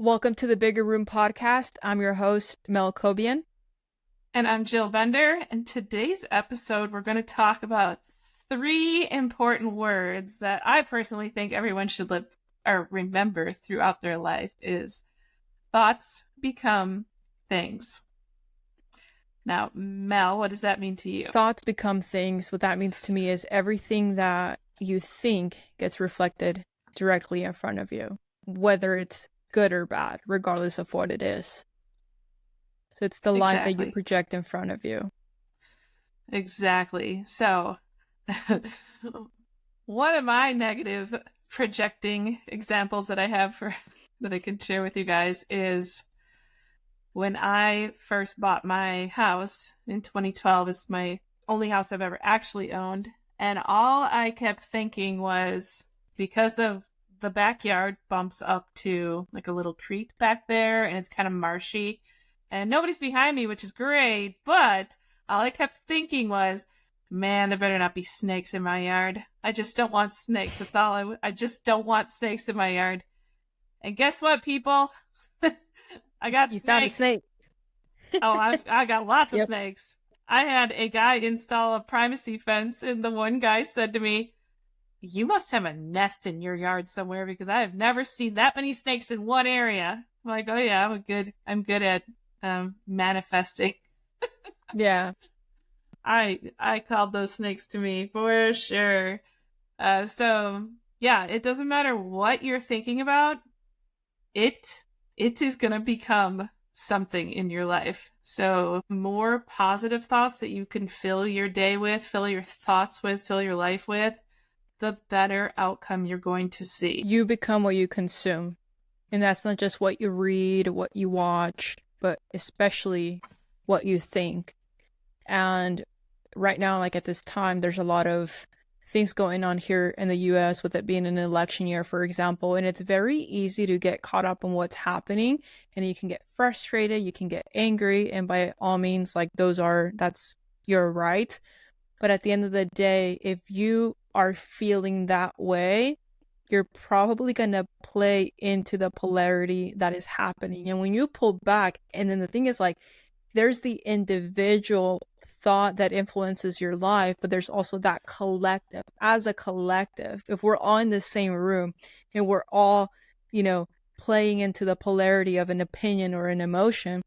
Welcome to the Bigger Room podcast. I'm your host, Mel Cobian. And I'm Jill Bender. And today's episode, we're going to talk about 3 important words that I personally think everyone should live or remember throughout their life is thoughts become things. Now, Mel, what does that mean to you? Thoughts become things. What that means to me is everything that you think gets reflected directly in front of you, whether it's good or bad, regardless of what it is. So it's the life that you project in front of you. Exactly. So one of my negative projecting examples that I have that I can share with you guys is when I first bought my house in 2012. It's my only house I've ever actually owned. And all I kept thinking was, because of the backyard bumps up to like a little creek back there and it's kind of marshy and nobody's behind me, which is great. But all I kept thinking was, man, there better not be snakes in my yard. I just don't want snakes. That's all I just don't want snakes in my yard. And guess what, people? I got You snakes. found a snake. Oh, I got lots of Yep. snakes. I had a guy install a privacy fence, and the one guy said to me, "You must have a nest in your yard somewhere because I have never seen that many snakes in one area." I'm like, "Oh yeah, I'm good at manifesting." Yeah. I called those snakes to me for sure. So yeah, it doesn't matter what you're thinking about. It is gonna become something in your life. So more positive thoughts that you can fill your day with, fill your thoughts with, fill your life with, the better outcome you're going to see. You become what you consume. And that's not just what you read, what you watch, but especially what you think. And right now, like at this time, there's a lot of things going on here in the US with it being an election year, for example, and it's very easy to get caught up in what's happening, and you can get frustrated, you can get angry, and by all means, like that's your right. But at the end of the day, if you are feeling that way, you're probably going to play into the polarity that is happening. And when you pull back, and then the thing is, like, there's the individual thought that influences your life, but there's also that collective. As a collective, if we're all in the same room and we're all, playing into the polarity of an opinion or an emotion,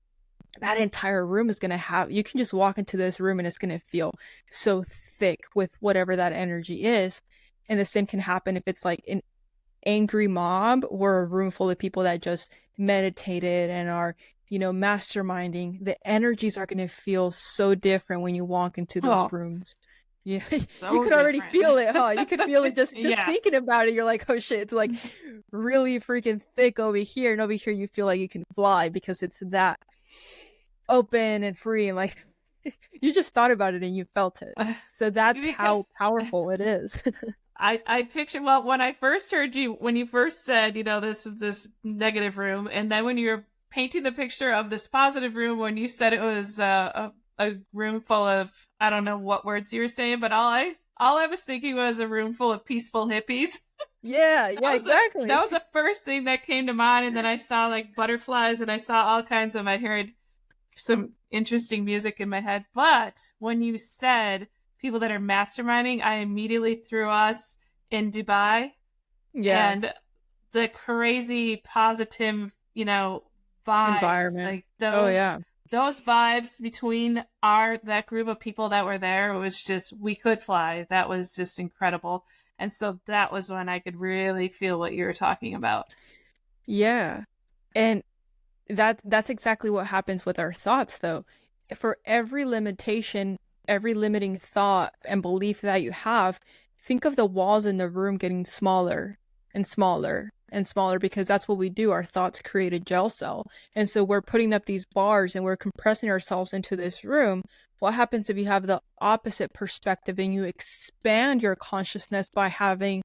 that entire room is going to have, you can just walk into this room and it's going to feel so thick with whatever that energy is. And the same can happen if it's like an angry mob or a room full of people that just meditated and are masterminding. The energies are going to feel so different when you walk into those rooms. Yeah, so you could already feel it, huh? You could feel it just Yeah. thinking about it. You're like, oh shit, it's like really freaking thick over here, and over here you feel like you can fly because it's that open and free, and like you just thought about it and you felt it. So that's how powerful it is. I picture, well, when I first heard you, when you first said, this negative room, and then when you were painting the picture of this positive room, when you said it was a room full of, I don't know what words you were saying, but all I was thinking was a room full of peaceful hippies. Yeah, exactly. That was the first thing that came to mind, and then I saw like butterflies, and I saw all kinds of, I heard some interesting music in my head. But when you said people that are masterminding, I immediately threw us in Dubai. Yeah. And the crazy positive, vibes. Environment. Like those vibes between that group of people that were there, it was just, we could fly. That was just incredible. And so that was when I could really feel what you were talking about. Yeah. And that's exactly what happens with our thoughts, though. For every limitation, every limiting thought and belief that you have, think of the walls in the room getting smaller and smaller and smaller, because that's what we do. Our thoughts create a gel cell. And so we're putting up these bars and we're compressing ourselves into this room. What happens if you have the opposite perspective and you expand your consciousness by having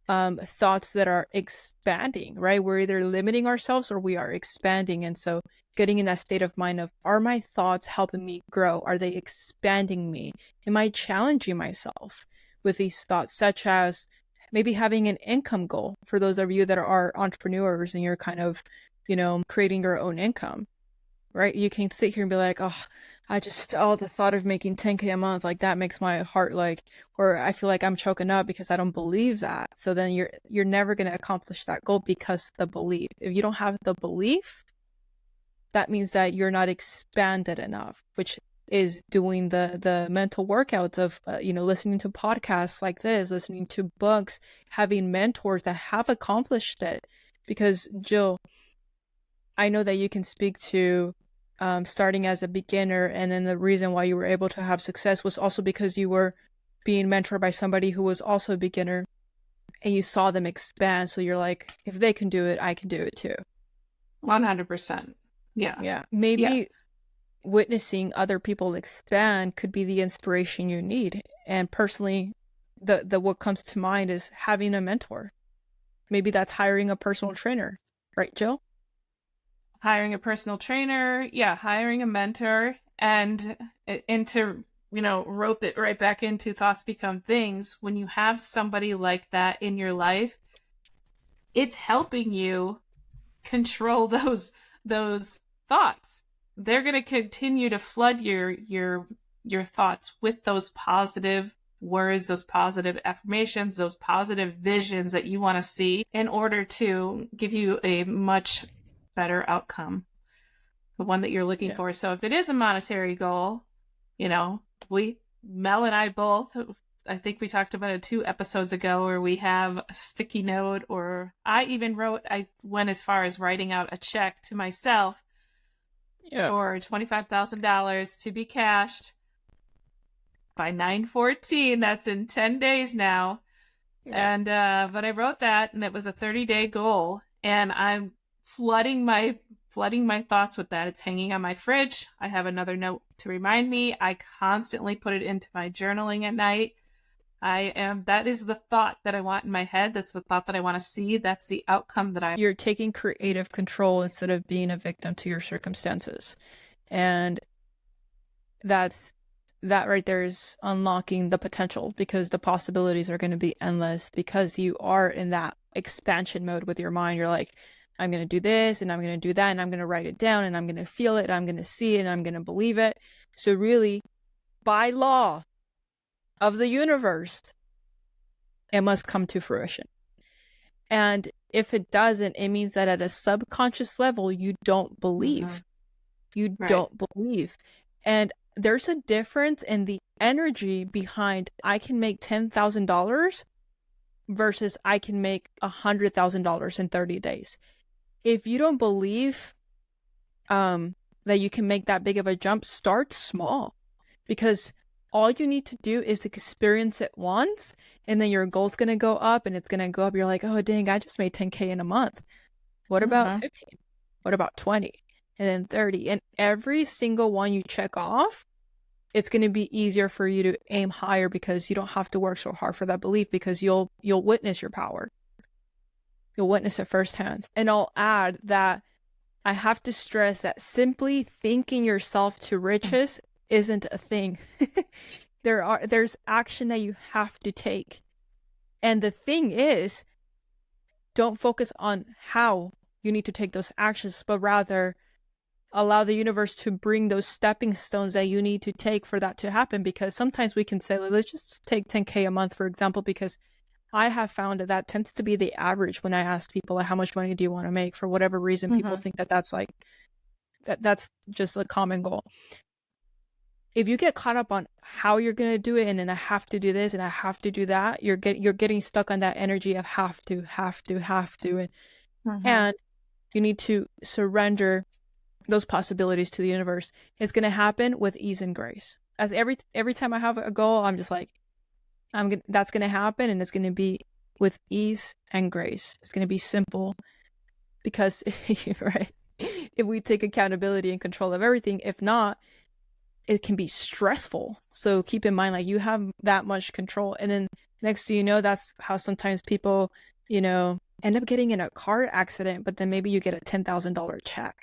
thoughts that are expanding, right? We're either limiting ourselves or we are expanding. And so getting in that state of mind of, are my thoughts helping me grow? Are they expanding me? Am I challenging myself with these thoughts, such as maybe having an income goal for those of you that are entrepreneurs and you're kind of creating your own income, right? You can sit here and be like, oh, the thought of making 10K a month, like that makes my heart like, or I feel like I'm choking up because I don't believe that. So then you're never going to accomplish that goal because the belief. If you don't have the belief, that means that you're not expanded enough, which is doing the mental workouts of listening to podcasts like this, listening to books, having mentors that have accomplished it. Because Jill, I know that you can speak to starting as a beginner, and then the reason why you were able to have success was also because you were being mentored by somebody who was also a beginner, and you saw them expand. So you're like, if they can do it, I can do it too. 100%. Yeah. Maybe witnessing other people expand could be the inspiration you need. And personally, the what comes to mind is having a mentor. Maybe that's hiring a personal trainer, right, Jill? Hiring a personal trainer, hiring a mentor, and to rope it right back into thoughts become things. When you have somebody like that in your life, it's helping you control those thoughts. They're going to continue to flood your thoughts with those positive words, those positive affirmations, those positive visions that you want to see in order to give you a much better outcome, the one that you're looking for. So if it is a monetary goal, Mel and I both, I think we talked about it 2 episodes ago, where we have a sticky note, or I went as far as writing out a check to myself for $25,000 to be cashed by 9/14. That's in 10 days now. And but I wrote that, and it was a 30-day goal, and I'm flooding my thoughts with that. It's hanging on my fridge. I have another note to remind me. I constantly put it into my journaling at night. That is the thought that I want in my head. That's the thought that I want to see. That's the outcome that You're taking creative control instead of being a victim to your circumstances. And that right there is unlocking the potential, because the possibilities are going to be endless, because you are in that expansion mode with your mind. You're like, I'm going to do this, and I'm going to do that, and I'm going to write it down, and I'm going to feel it, and I'm going to see it, and I'm going to believe it. So really, by law of the universe, it must come to fruition. And if it doesn't, it means that at a subconscious level, you don't believe. You don't believe. And there's a difference in the energy behind I can make $10,000 versus I can make $100,000 in 30 days. If you don't believe that you can make that big of a jump, start small, because all you need to do is experience it once, and then your goal's going to go up, and it's going to go up. You're like, oh, dang, I just made 10K in a month. What about 15? What about 20? And then 30? And every single one you check off, it's going to be easier for you to aim higher, because you don't have to work so hard for that belief, because you'll witness your power. You'll witness it firsthand. And I'll add that I have to stress that simply thinking yourself to riches isn't a thing. There's action that you have to take. And the thing is, don't focus on how you need to take those actions, but rather allow the universe to bring those stepping stones that you need to take for that to happen. Because sometimes we can say, let's just take 10K a month, for example, because I have found that tends to be the average when I ask people, like, how much money do you want to make? For whatever reason, people think that's like, that's just a common goal. If you get caught up on how you're going to do it, and then I have to do this and I have to do that, you're getting stuck on that energy of have to. And you need to surrender those possibilities to the universe. It's going to happen with ease and grace. As every time I have a goal, I'm just like, that's going to happen, and it's going to be with ease and grace. It's going to be simple, because right, if we take accountability and control of everything, if not, it can be stressful. So keep in mind, like, you have that much control. And then next thing you know, that's how sometimes people, end up getting in a car accident, but then maybe you get a $10,000 check,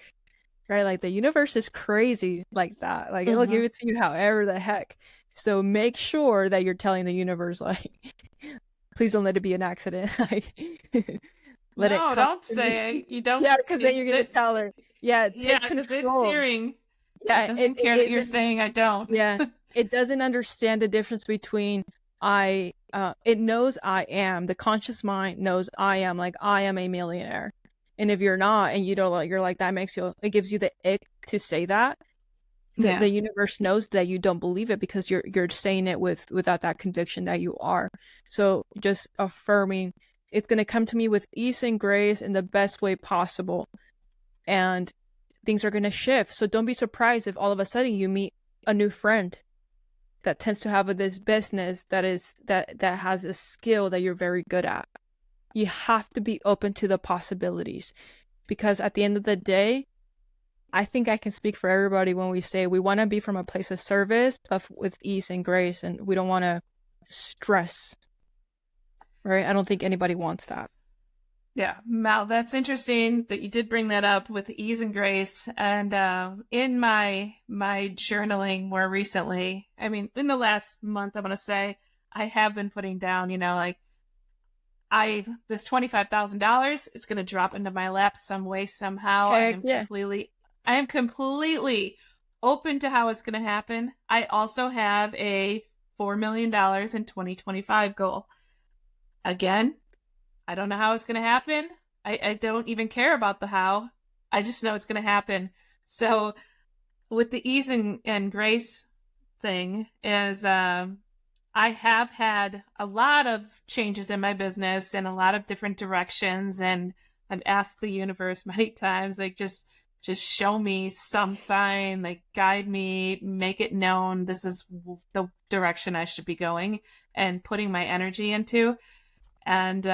right? Like, the universe is crazy like that. Like, it'll give it to you however the heck. So make sure that you're telling the universe, like, please don't let it be an accident. Let it No, come don't to me. say it. You don't. Yeah, because then you're gonna tell her. Yeah, Yeah, take because it's control. hearing. It Yeah, doesn't care that you're saying I don't. yeah, it doesn't understand the difference between it knows I am. The conscious mind knows I am, like I am a millionaire. And if you're not, and you don't, like, you're like, that makes you, it gives you the ick to say that. Yeah. The universe knows that you don't believe it because you're saying it without that conviction that you are. So just affirming, it's gonna come to me with ease and grace in the best way possible, and things are gonna shift. So don't be surprised if all of a sudden you meet a new friend that tends to have this business that has a skill that you're very good at. You have to be open to the possibilities, because at the end of the day, I think I can speak for everybody when we say we want to be from a place of service, but with ease and grace, and we don't want to stress, right? I don't think anybody wants that. Yeah, Mal, that's interesting that you did bring that up with ease and grace. And in my journaling more recently, I mean, in the last month, I'm going to say, I have been putting down, like, this $25,000, it's going to drop into my lap some way, somehow. Heck yeah. I am completely open to how it's going to happen. I also have a $4 million in 2025 goal. Again, I don't know how it's going to happen. I don't even care about the how. I just know it's going to happen. So with the ease and grace thing is, I have had a lot of changes in my business and a lot of different directions. And I've asked the universe many times, like, just show me some sign, like, guide me, make it known this is the direction I should be going and putting my energy into. And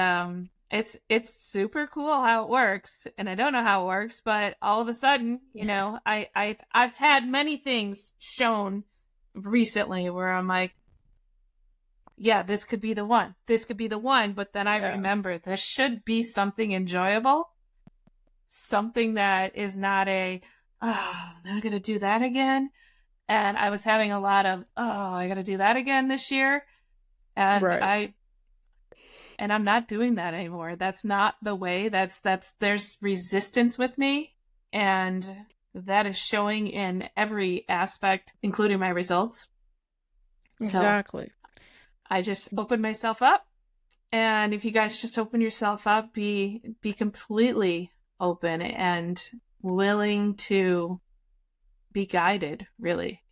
it's super cool how it works, and I don't know how it works, but all of a sudden, I've had many things shown recently where I'm like, yeah, this could be the one. This could be the one. But then I remember this should be something enjoyable, something that is not I'm going to do that again. And I was having a lot of, I got to do that again this year. And Right. And I'm not doing that anymore. That's not the way. There's resistance with me. And that is showing in every aspect, including my results. Exactly. So I just opened myself up. And if you guys just open yourself up, be completely open and willing to be guided, really.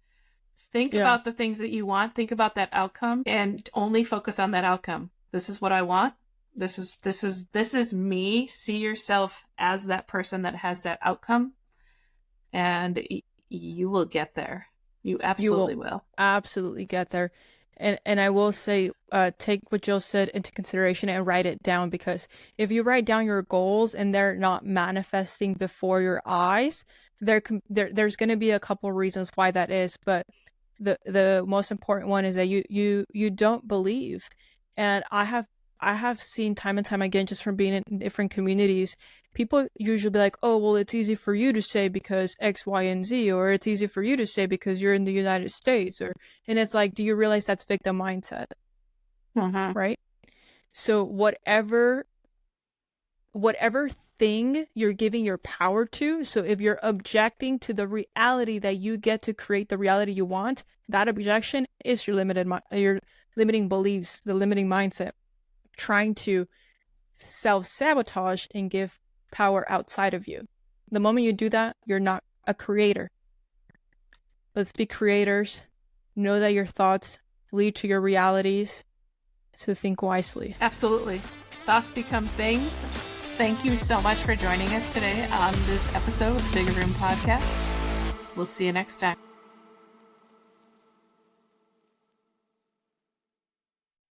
Think about the things that you want. Think about that outcome and only focus on that outcome. This is what I want. This is me. See yourself as that person that has that outcome, and you will get there. You absolutely will. Absolutely get there. And I will say, take what Jill said into consideration and write it down, because if you write down your goals and they're not manifesting before your eyes, there's going to be a couple reasons why that is, but the most important one is that you don't believe. And I have seen time and time again, just from being in different communities, people usually be like, oh, well, it's easy for you to say because X, Y, and Z, or it's easy for you to say because you're in the United States, and it's like, do you realize that's victim mindset? Right? So whatever thing you're giving your power to, so if you're objecting to the reality that you get to create the reality you want, that objection is your limiting beliefs, the limiting mindset, trying to self-sabotage and give power outside of you. The moment you do that, you're not a creator. Let's be creators. Know that your thoughts lead to your realities, so think wisely. Absolutely. Thoughts become things. Thank you so much for joining us today on this episode of the Bigger Room Podcast. We'll see you next time.